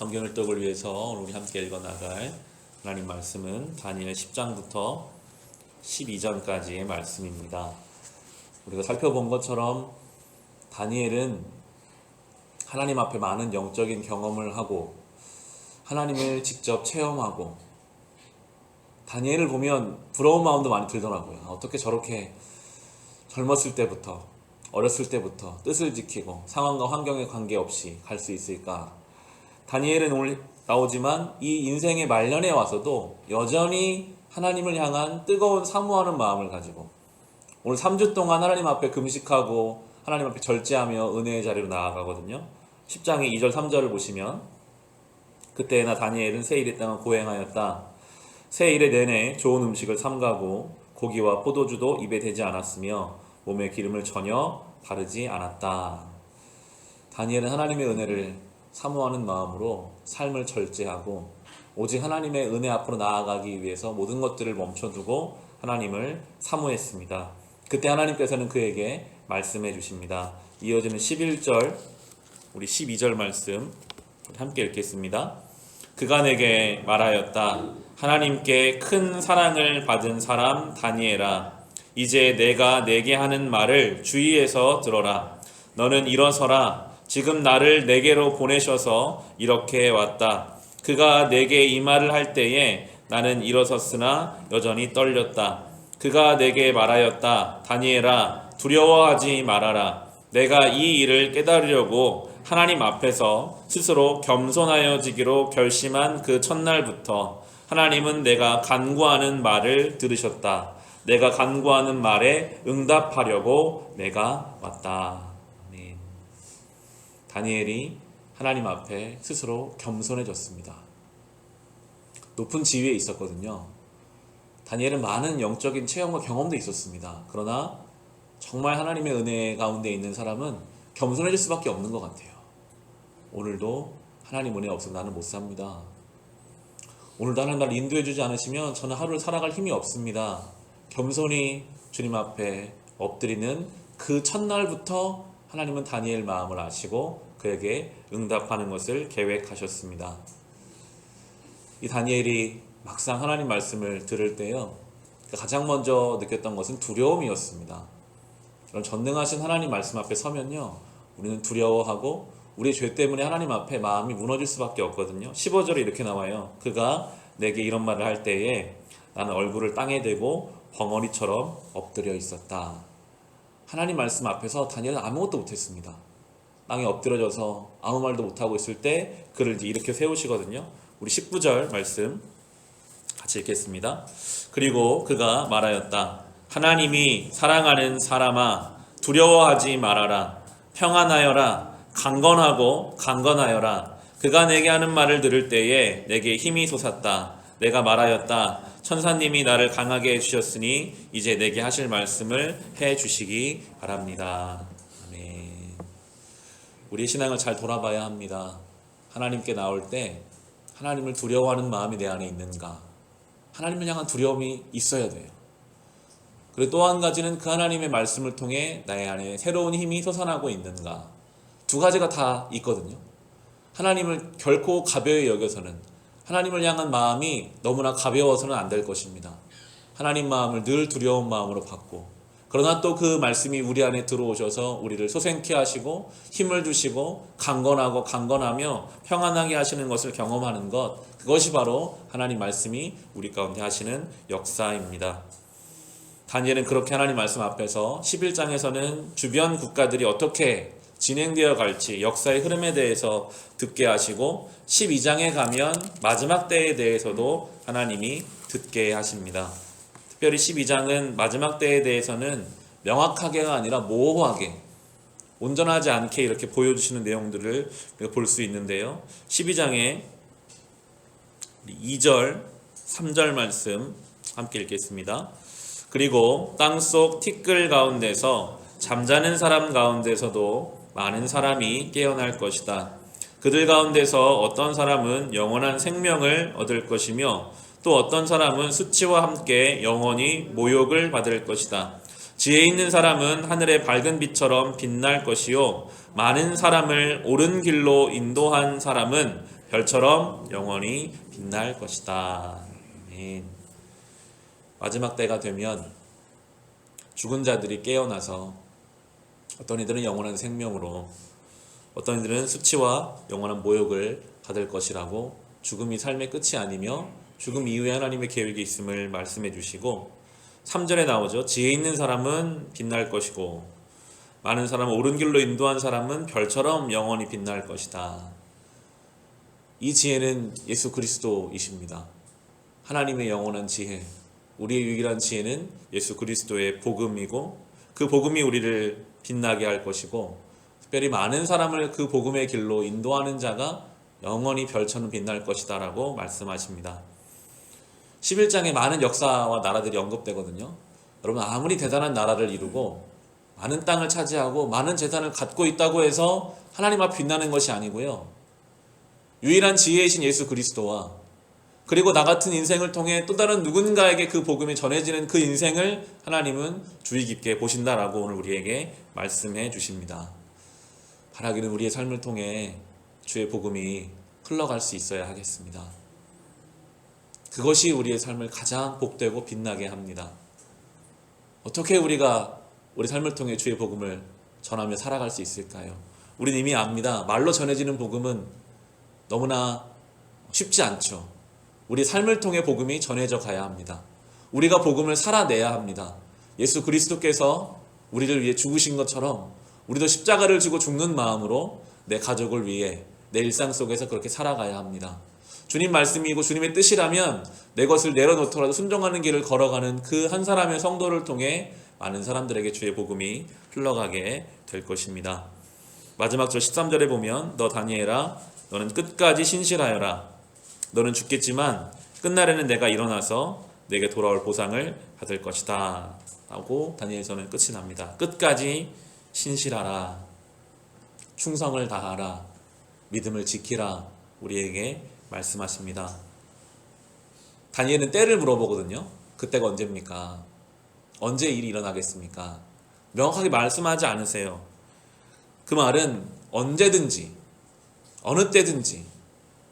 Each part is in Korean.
성경 을 위해서 오늘 우리 함께 읽어 나갈 하나님 말씀은 다니엘 10장부터 12장까지의 말씀입니다. 우리가 살펴본 것처럼 다니엘은 하나님 앞에 많은 영적인 경험을 하고 하나님을 직접 체험하고, 다니엘을 보면 부러운 마음도 많이 들더라고요. 어떻게 저렇게 젊었을 때부터, 어렸을 때부터 뜻을 지키고 상황과 환경에 관계없이 갈 수 있을까. 다니엘은 오늘 나오지만 이 인생의 말년에 와서도 여전히 하나님을 향한 뜨거운 사모하는 마음을 가지고 오늘 3주 동안 하나님 앞에 금식하고 하나님 앞에 절제하며 은혜의 자리로 나아가거든요. 10장의 2절 3절을 보시면, 그때나 다니엘은 새 일에 땅을 고행하였다. 새 일에 내내 좋은 음식을 삼가고 고기와 포도주도 입에 대지 않았으며 몸에 기름을 전혀 바르지 않았다. 다니엘은 하나님의 은혜를 사모하는 마음으로 삶을 절제하고 오직 하나님의 은혜 앞으로 나아가기 위해서 모든 것들을 멈춰두고 하나님을 사모했습니다. 그때 하나님께서는 그에게 말씀해 주십니다. 이어지는 11절, 우리 12절 말씀 함께 읽겠습니다. 그가 내게 말하였다. 하나님께 큰 사랑을 받은 사람 다니엘아, 이제 내가 내게 하는 말을 주의해서 들어라. 너는 일어서라. 지금 나를 내게로 보내셔서 이렇게 왔다. 그가 내게 이 말을 할 때에 나는 일어섰으나 여전히 떨렸다. 그가 내게 말하였다. 다니엘아, 두려워하지 말아라. 내가 이 일을 깨달으려고 하나님 앞에서 스스로 겸손하여지기로 결심한 그 첫날부터 하나님은 내가 간구하는 말을 들으셨다. 내가 간구하는 말에 응답하려고 내가 왔다. 아멘. 다니엘이 하나님 앞에 스스로 겸손해졌습니다. 높은 지위에 있었거든요. 다니엘은 많은 영적인 체험과 경험도 있었습니다. 그러나 정말 하나님의 은혜 가운데 있는 사람은 겸손해질 수밖에 없는 것 같아요. 오늘도 하나님 은혜 없으면 나는 못 삽니다. 오늘도 하나님 나를 인도해 주지 않으시면 저는 하루를 살아갈 힘이 없습니다. 겸손히 주님 앞에 엎드리는 그 첫날부터 하나님은 다니엘 마음을 아시고 그에게 응답하는 것을 계획하셨습니다. 이 다니엘이 막상 하나님 말씀을 들을 때요, 가장 먼저 느꼈던 것은 두려움이었습니다. 그런 전능하신 하나님 말씀 앞에 서면요, 우리는 두려워하고 우리의 죄 때문에 하나님 앞에 마음이 무너질 수밖에 없거든요. 15절에 이렇게 나와요. 그가 내게 이런 말을 할 때에 나는 얼굴을 땅에 대고 벙어리처럼 엎드려 있었다. 하나님 말씀 앞에서 다니엘은 아무것도 못했습니다. 땅에 엎드려져서 아무 말도 못하고 있을 때 그를 이렇게 세우시거든요. 우리 19절 말씀 같이 읽겠습니다. 그리고 그가 말하였다. 하나님이 사랑하는 사람아, 두려워하지 말아라. 평안하여라. 강건하고 강건하여라. 그가 내게 하는 말을 들을 때에 내게 힘이 솟았다. 내가 말하였다. 천사님이 나를 강하게 해주셨으니 이제 내게 하실 말씀을 해주시기 바랍니다. 아멘. 우리의 신앙을 잘 돌아봐야 합니다. 하나님께 나올 때 하나님을 두려워하는 마음이 내 안에 있는가? 하나님을 향한 두려움이 있어야 돼요. 그리고 또 한 가지는 그 하나님의 말씀을 통해 나의 안에 새로운 힘이 솟아나고 있는가? 두 가지가 다 있거든요. 하나님을 결코 가벼이 여겨서는, 하나님을 향한 마음이 너무나 가벼워서는 안 될 것입니다. 하나님 마음을 늘 두려운 마음으로 받고, 그러나 또 그 말씀이 우리 안에 들어오셔서 우리를 소생케 하시고 힘을 주시고 강건하고 강건하며 평안하게 하시는 것을 경험하는 것, 그것이 바로 하나님 말씀이 우리 가운데 하시는 역사입니다. 다니엘은 그렇게 하나님 말씀 앞에서 11장에서는 주변 국가들이 어떻게 진행되어 갈지 역사의 흐름에 대해서 듣게 하시고, 12장에 가면 마지막 때에 대해서도 하나님이 듣게 하십니다. 특별히 12장은 마지막 때에 대해서는 명확하게가 아니라 모호하게, 온전하지 않게 이렇게 보여주시는 내용들을 볼 수 있는데요. 12장에 2절, 3절 말씀 함께 읽겠습니다. 그리고 땅속 티끌 가운데서 잠자는 사람 가운데서도 많은 사람이 깨어날 것이다. 그들 가운데서 어떤 사람은 영원한 생명을 얻을 것이며 또 어떤 사람은 수치와 함께 영원히 모욕을 받을 것이다. 지혜 있는 사람은 하늘의 밝은 빛처럼 빛날 것이요 많은 사람을 옳은 길로 인도한 사람은 별처럼 영원히 빛날 것이다. 아멘. 마지막 때가 되면 죽은 자들이 깨어나서 어떤 이들은 영원한 생명으로, 어떤 이들은 수치와 영원한 모욕을 받을 것이라고, 죽음이 삶의 끝이 아니며 죽음 이후에 하나님의 계획이 있음을 말씀해 주시고, 3절에 나오죠. 지혜 있는 사람은 빛날 것이고 많은 사람을 옳은 길로 인도한 사람은 별처럼 영원히 빛날 것이다. 이 지혜는 예수 그리스도이십니다. 하나님의 영원한 지혜, 우리의 유일한 지혜는 예수 그리스도의 복음이고, 그 복음이 우리를 빛나게 할 것이고, 특별히 많은 사람을 그 복음의 길로 인도하는 자가 영원히 별처럼 빛날 것이다 라고 말씀하십니다. 11장에 많은 역사와 나라들이 언급되거든요. 여러분, 아무리 대단한 나라를 이루고 많은 땅을 차지하고 많은 재산을 갖고 있다고 해서 하나님 앞에 빛나는 것이 아니고요, 유일한 지혜이신 예수 그리스도와, 그리고 나 같은 인생을 통해 또 다른 누군가에게 그 복음이 전해지는 그 인생을 하나님은 주의 깊게 보신다라고 오늘 우리에게 말씀해 주십니다. 바라기는 우리의 삶을 통해 주의 복음이 흘러갈 수 있어야 하겠습니다. 그것이 우리의 삶을 가장 복되고 빛나게 합니다. 어떻게 우리가 우리 삶을 통해 주의 복음을 전하며 살아갈 수 있을까요? 우리는 이미 압니다. 말로 전해지는 복음은 너무나 쉽지 않죠. 우리 삶을 통해 복음이 전해져 가야 합니다. 우리가 복음을 살아내야 합니다. 예수 그리스도께서 우리를 위해 죽으신 것처럼 우리도 십자가를 지고 죽는 마음으로 내 가족을 위해 내 일상 속에서 그렇게 살아가야 합니다. 주님 말씀이고 주님의 뜻이라면 내 것을 내려놓더라도 순종하는 길을 걸어가는 그 한 사람의 성도를 통해 많은 사람들에게 주의 복음이 흘러가게 될 것입니다. 마지막 절 13절에 보면 너 다니엘아, 너는 끝까지 신실하여라. 너는 죽겠지만 끝날에는 내가 일어나서 내게 돌아올 보상을 받을 것이다 하고 다니엘서는 끝이 납니다. 끝까지 신실하라, 충성을 다하라, 믿음을 지키라 우리에게 말씀하십니다. 다니엘은 때를 물어보거든요. 그때가 언제입니까? 언제 일이 일어나겠습니까? 명확하게 말씀하지 않으세요. 그 말은 언제든지 어느 때든지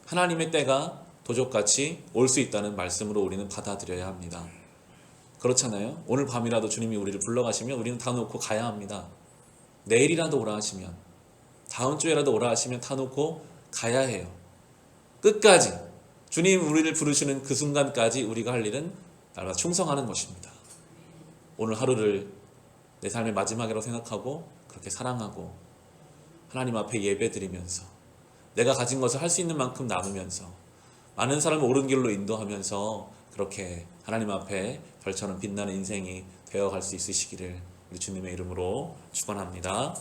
하나님의 때가 도적같이 올 수 있다는 말씀으로 우리는 받아들여야 합니다. 그렇잖아요. 오늘 밤이라도 주님이 우리를 불러가시면 우리는 다 놓고 가야 합니다. 내일이라도 오라 하시면, 다음 주에라도 오라 하시면 다 놓고 가야 해요. 끝까지 주님 우리를 부르시는 그 순간까지 우리가 할 일은 날마다 충성하는 것입니다. 오늘 하루를 내 삶의 마지막이라고 생각하고 그렇게 사랑하고 하나님 앞에 예배드리면서 내가 가진 것을 할 수 있는 만큼 나누면서 많은 사람을 옳은 길로 인도하면서 그렇게 하나님 앞에 별처럼 빛나는 인생이 되어갈 수 있으시기를 우리 주님의 이름으로 축원합니다.